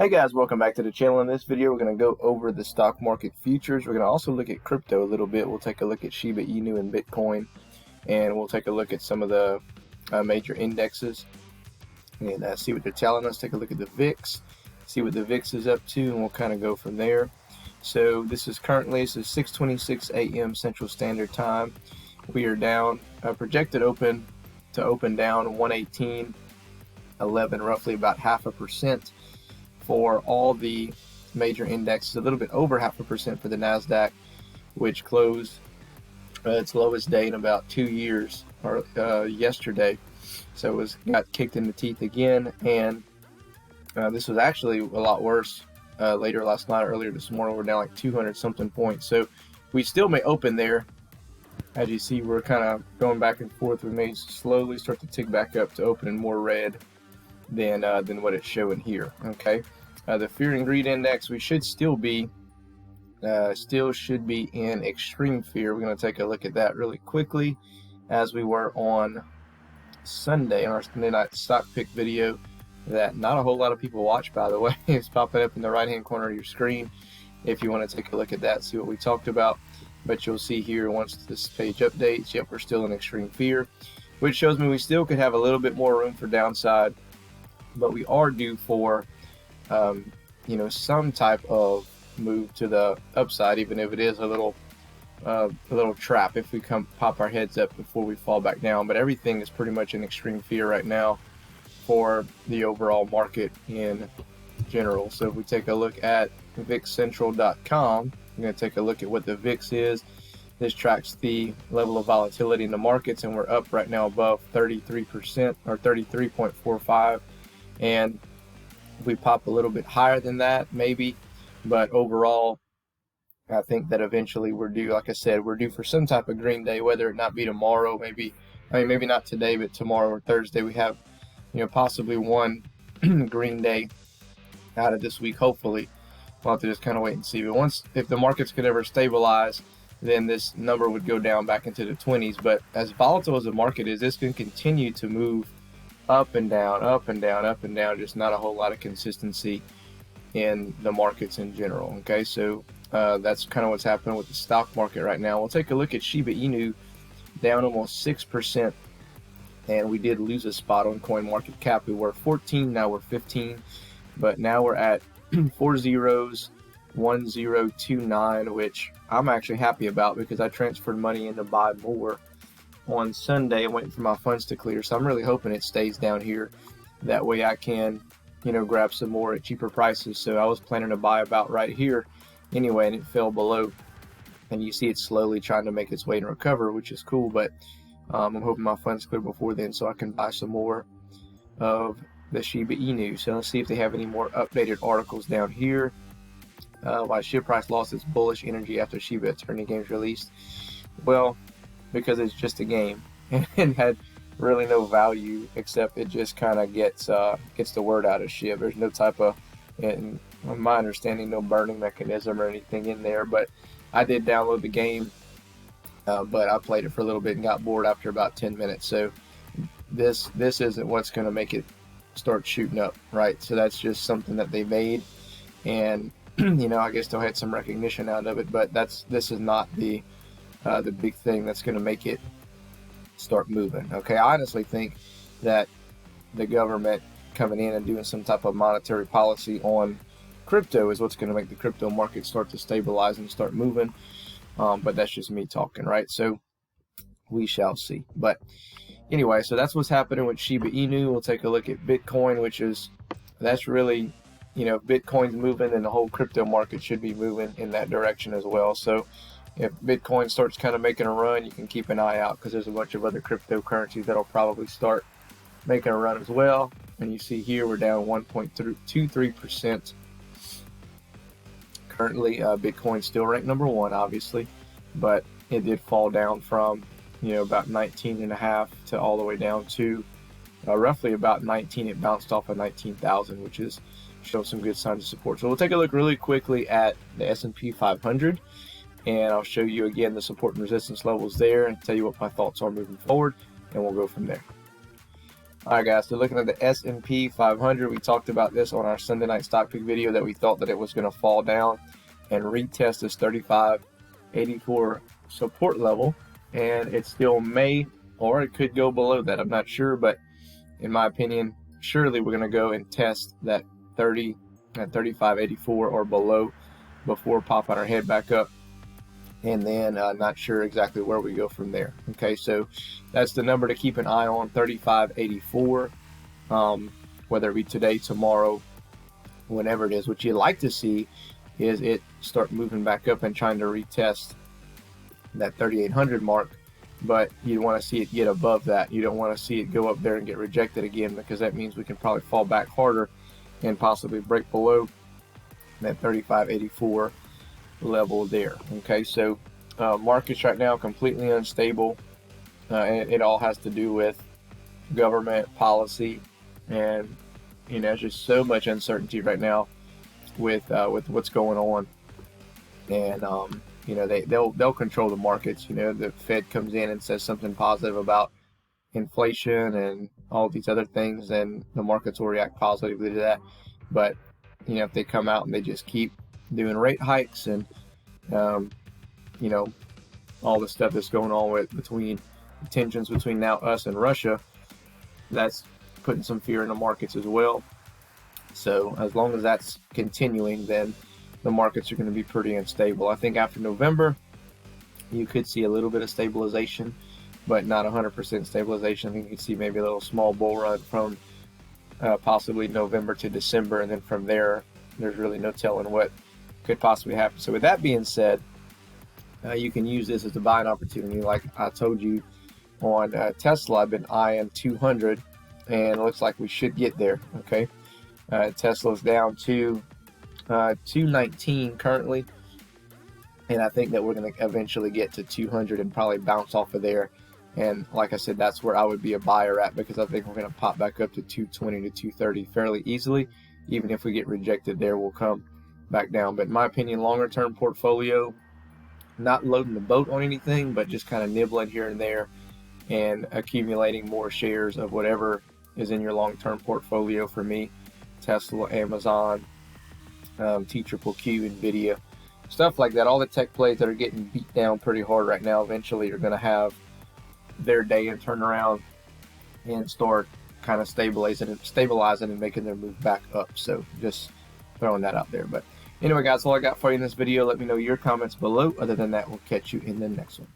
Hey guys, welcome back to the channel. In this video, we're going to go over the stock market futures. We're going to also look at crypto a little bit. We'll take a look at Shiba Inu and Bitcoin, and we'll take a look at some of the major indexes and see what they're telling us. Take a look at the VIX, see what the VIX is up to, and we'll kind of go from there. So this is 6:26 a.m. Central Standard Time. We are down, projected open to open down 118.11, roughly about 0.5%. For all the major indexes, a little bit over 0.5% for the NASDAQ, which closed its lowest day in about 2 years, or yesterday. So it got kicked in the teeth again, and this was actually a lot worse later last night, earlier this morning. We're down like 200 something points. So we still may open there. As you see, we're kind of going back and forth. We may slowly start to tick back up to open in more red than what it's showing here. Okay, the fear and greed index, we should still be in extreme fear. We're going to take a look at that really quickly, as we were on Sunday on our Sunday night stock pick video that not a whole lot of people watch, by the way. It's popping up in the right hand corner of your screen if you want to take a look at that, see what we talked about. But you'll see here, once this page updates, yep, we're still in extreme fear, which shows me we still could have a little bit more room for downside. But we are due for, some type of move to the upside, even if it is a little trap if we pop our heads up before we fall back down. But everything is pretty much in extreme fear right now for the overall market in general. So if we take a look at VIXCentral.com, we're going to take a look at what the VIX is. This tracks the level of volatility in the markets, and we're up right now above 33% or 33.45. And we pop a little bit higher than that, maybe, but overall, I think that eventually we're due, like I said, we're due for some type of green day, whether it not be tomorrow, maybe not today, but tomorrow or Thursday. We have, possibly one green day out of this week, hopefully. We'll have to just kind of wait and see. But if the markets could ever stabilize, then this number would go down back into the 20s. But as volatile as the market is, this can continue to move up and down, up and down, up and down, just not a whole lot of consistency in the markets in general. Okay, so that's kind of what's happening with the stock market right now. We'll take a look at Shiba Inu, down almost 6%, and we did lose a spot on CoinMarketCap. We were 14, now we're 15, but now we're at 40.1029, which I'm actually happy about because I transferred money in to buy more on Sunday. I'm waiting for my funds to clear, so I'm really hoping it stays down here. That way I can, grab some more at cheaper prices. So I was planning to buy about right here anyway, and it fell below. And you see it's slowly trying to make its way and recover, which is cool. But I'm hoping my funds clear before then so I can buy some more of the Shiba Inu. So let's see if they have any more updated articles down here. Why Shiba price lost its bullish energy after Shiba Eternity games released. Well, because it's just a game and had really no value, except it just kind of gets the word out of SHIB. There's no type of, in my understanding, no burning mechanism or anything in there. But I did download the game, but I played it for a little bit and got bored after about 10 minutes. So this isn't what's going to make it start shooting up, right? So that's just something that they made, and I guess they'll had some recognition out of it. But this is not the big thing that's going to make it start moving. Okay, I honestly think that the government coming in and doing some type of monetary policy on crypto is what's going to make the crypto market start to stabilize and start moving. But that's just me talking, right? So we shall see. But anyway, so that's what's happening with Shiba Inu. We'll take a look at Bitcoin, that's really, if Bitcoin's moving, then the whole crypto market should be moving in that direction as well. So if Bitcoin starts kind of making a run, you can keep an eye out, because there's a bunch of other cryptocurrencies that'll probably start making a run as well. And you see here we're down 1.23%. Currently, Bitcoin still ranked number one, obviously, but it did fall down from about 19.5 to all the way down to roughly about 19. It bounced off of 19,000, which is showing some good signs of support. So we'll take a look really quickly at the S&P 500. And I'll show you again the support and resistance levels there and tell you what my thoughts are moving forward, and we'll go from there. All right, guys, so looking at the S&P 500, we talked about this on our Sunday night stock pick video that we thought that it was going to fall down and retest this 35.84 support level, and it still may, or it could go below that. I'm not sure, but in my opinion, surely we're going to go and test that 35.84 or below before popping our head back up. And then not sure exactly where we go from there. Okay, so that's the number to keep an eye on, 35.84. Whether it be today, tomorrow, whenever it is. What you like to see is it start moving back up and trying to retest that 3,800 mark, but you want to see it get above that. You don't want to see it go up there and get rejected again, because that means we can probably fall back harder and possibly break below that 35.84 level there. Okay, so markets right now completely unstable, and it all has to do with government policy, and there's just so much uncertainty right now with what's going on, and they'll control the markets. The Fed comes in and says something positive about inflation and all these other things, and the markets will react positively to that. But if they come out and they just keep doing rate hikes and all the stuff that's going on between tensions between now us and Russia, that's putting some fear in the markets as well. So as long as that's continuing, then the markets are going to be pretty unstable. I think after November, you could see a little bit of stabilization, but not 100% stabilization. I think you could see maybe a little small bull run from possibly November to December, and then from there, there's really no telling what could possibly happen. So with that being said, you can use this as a buying opportunity. Like I told you on Tesla, I've been eyeing 200, and it looks like we should get there. Okay, Tesla's down to 219 currently, and I think that we're going to eventually get to 200 and probably bounce off of there. And like I said, that's where I would be a buyer at, because I think we're going to pop back up to 220 to 230 fairly easily. Even if we get rejected there, we'll come back down. But in my opinion, longer term portfolio, not loading the boat on anything, but just kind of nibbling here and there and accumulating more shares of whatever is in your long-term portfolio. For me, Tesla, Amazon, T-Triple-Q, Nvidia, stuff like that. All the tech plays that are getting beat down pretty hard right now eventually are going to have their day and turn around and start kind of stabilizing and making their move back up. So just throwing that out there. But anyway, guys, all I got for you in this video. Let me know your comments below. Other than that, we'll catch you in the next one.